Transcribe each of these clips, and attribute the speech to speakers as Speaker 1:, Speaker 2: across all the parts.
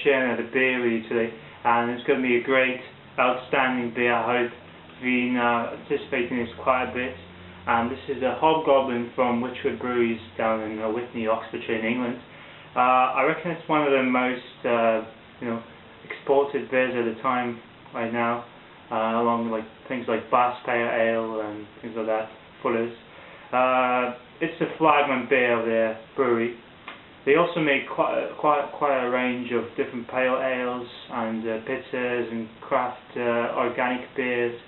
Speaker 1: sharing the beer with you today, and it's going to be a great, outstanding beer. I hope. Been anticipating this quite a bit, and this is a Hobgoblin from Witchwood Breweries down in Witney, Oxfordshire in England. I reckon it's one of the most exported beers at the time right now, along with things like Bass Pale Ale and things like that, Fuller's. It's a flagman beer of their brewery. They also make quite a range of different pale ales and bitters and craft organic beers,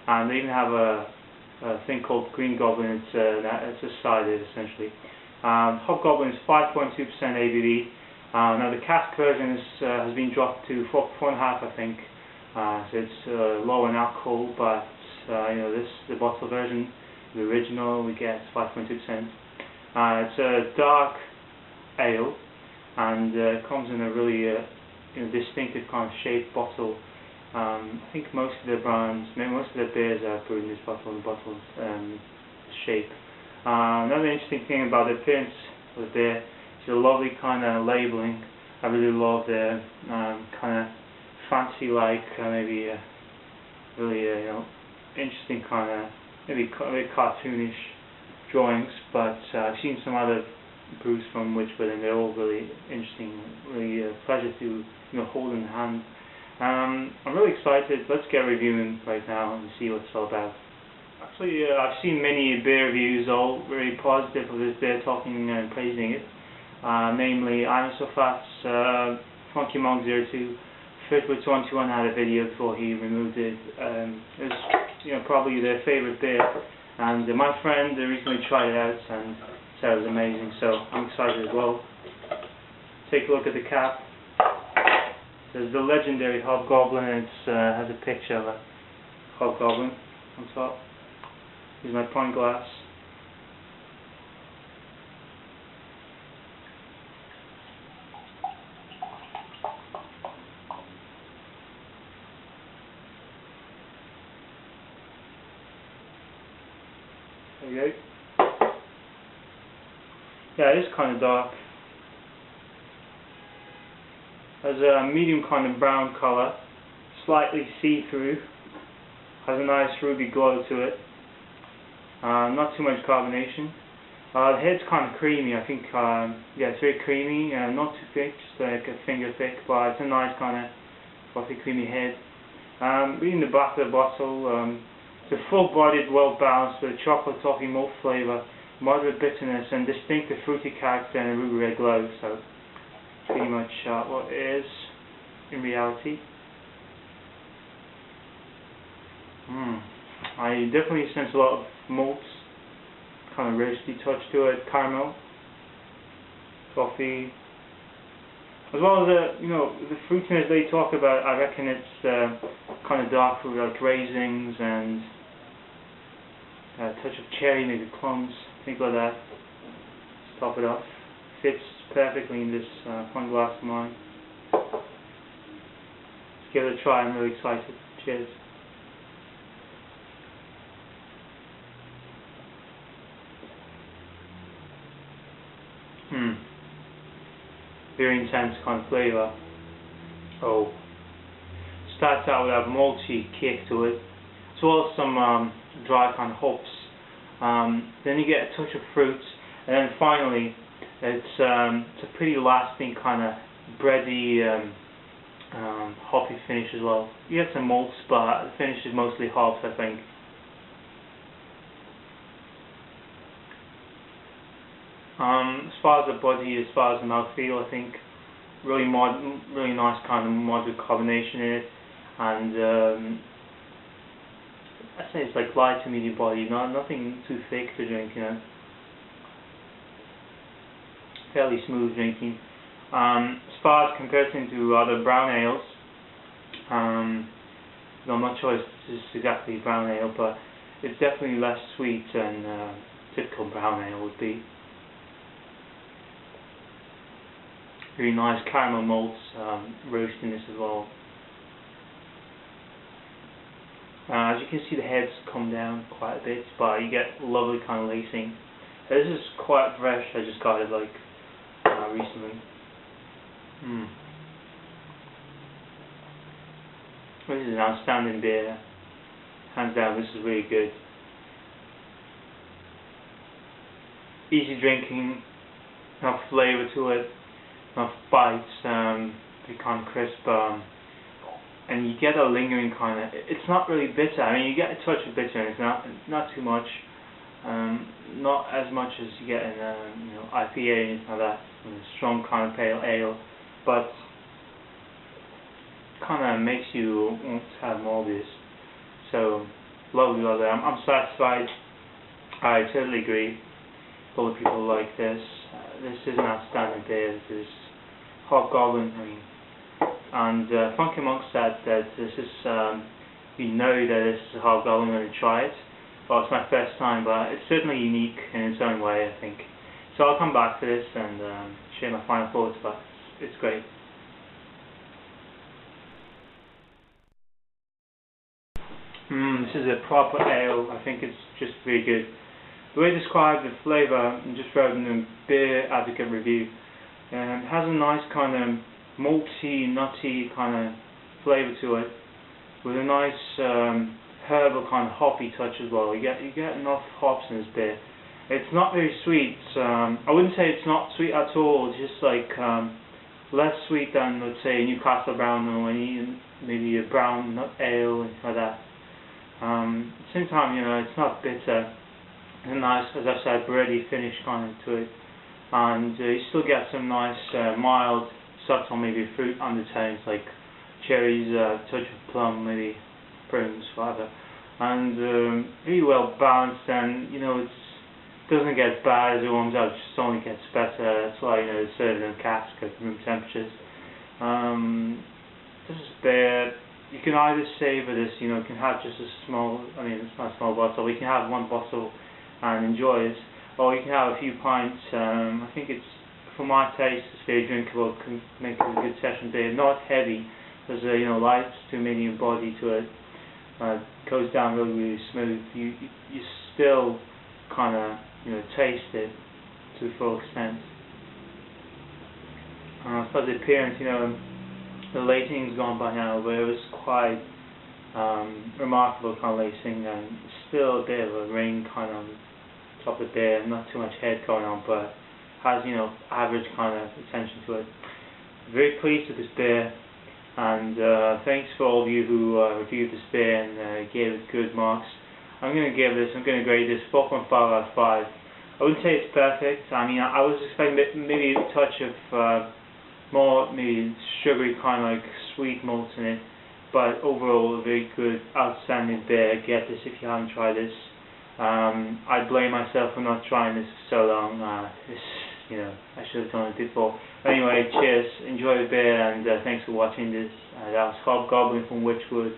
Speaker 1: and they even have a thing called Green Goblin. It's a cider essentially. Hobgoblin is 5.2% ABV. Now the cask version has been dropped to 4.5, I think. So it's low in alcohol, but the bottle version, the original, we get 5.2%. It's a dark ale, and it comes in a really distinctive kind of shaped bottle. I think most of the brands, most of the beers are brewed in this bottle, shape. Another interesting thing about the appearance of the beer is the lovely kind of labelling. I really love the kind of fancy, maybe really interesting kind of maybe cartoonish drawings. But I've seen some other brews from Witchwood, and they're all really interesting, really a pleasure to hold in hand. I'm really excited. Let's get reviewing right now and see what it's all about. Actually, I've seen many beer reviews, all very positive of this beer, talking and praising it. Namely, Inosofat's Funky Monk 02, Fitwood21 had a video before he removed it. It was probably their favourite beer, and my friend recently tried it out and said it was amazing, so I'm excited as well. Take a look at the cap. There's the legendary Hobgoblin, and it has a picture of a Hobgoblin on top. Here's my pint glass. There you go. Yeah, it is kind of dark. Has a medium kind of brown colour, slightly see-through, has a nice ruby glow to it, not too much carbonation. The head's kind of creamy, I think, yeah, it's very creamy, not too thick, just like a finger thick, but it's a nice kind of frothy, creamy head. Reading the back of the bottle, it's a full-bodied, well-balanced with a chocolate toffee malt flavour, moderate bitterness, and distinctive fruity character and a ruby red glow. So pretty much what it is in reality. I definitely sense a lot of malts, kind of roasty touch to it, caramel, coffee, as well as the fruitiness they talk about. I reckon it's kind of dark fruit, like raisins and a touch of cherry, maybe plums, things like that. Let's top it off. Fits perfectly in this pint glass of mine. Let's give it a try. I'm really excited. Cheers. Very intense kind of flavour. Oh. Starts out with a malty kick to it, as well as some dry kind of hops. Then you get a touch of fruits, and then finally it's a pretty lasting kind of bready, hoppy finish as well. You get some malts, but the finish is mostly hops, I think. As far as the body, as far as the mouthfeel, I think really nice kind of moderate carbonation in it, and I'd say it's like light to medium body, nothing too thick to drink, Fairly smooth drinking. As far as comparison to other brown ales, I'm not sure if this is exactly brown ale, but it's definitely less sweet than typical brown ale would be. Really nice caramel malts, roastiness as well. As you can see, the heads come down quite a bit, but you get lovely kind of lacing. This is quite fresh. I just got it recently. This is an outstanding beer. Hands down, this is really good. Easy drinking, enough flavour to it, enough bites, pretty kind of crisp, and you get a lingering kind of. It's not really bitter. I mean, you get a touch of bitterness, not too much, not as much as you get in IPA and anything like that, strong kind of pale ale, but kind of makes you want to have more of this. So lovely. I'm satisfied. I totally agree. Other people like this. This is an outstanding beer. This is Hobgoblin. And Funky Monk said that this is, you know that this is a Hobgoblin when you try it. Well, it's my first time, but it's certainly unique in its own way, I think. So I'll come back to this and share my final thoughts, but it's great. This is a proper ale. I think it's just really good. The way I describe the flavour, just from the Beer Advocate review, it has a nice kind of malty, nutty kind of flavour to it, with a nice herbal kind of hoppy touch as well. You get enough hops in this beer. It's not very sweet. I wouldn't say it's not sweet at all. It's just like less sweet than, let's say, Newcastle Brown or maybe a brown nut ale and like that. At the same time, it's not bitter. It's a nice, as I've said, bready finish kind of to it, and you still get some nice mild, subtle, maybe fruit undertones like cherries, touch of plum, maybe prunes, whatever, and really well balanced. And it doesn't get bad as it warms up; it just only gets better. That's why it's served in a cask at room temperatures. This is beer. You can either savour this, you can have just a small, it's not a small bottle, but you can have one bottle and enjoy it, or you can have a few pints. I think it's, for my taste, it's very drinkable, can make it a good session beer. Not heavy, there's a light to medium body to it, goes down really, really smooth. You still kind of, taste it to the full extent. I suppose the appearance, the lacing's gone by now, but it was quite remarkable kind of lacing, and still a bit of a ring kind of top of the beer, not too much head going on, but has average kind of attention to it. Very pleased with this beer, and thanks for all of you who reviewed this beer and gave it good marks. I'm going to grade this 4.5 out of 5. I wouldn't say it's perfect. I was expecting maybe a touch of more maybe sugary kind of like sweet malts in it, but overall a very good, outstanding beer. Get this if you haven't tried this. I blame myself for not trying this for so long. I should have done it before. Anyway, cheers, enjoy the beer, and thanks for watching this. That was Hobgoblin from Witchwood.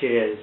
Speaker 1: Cheers.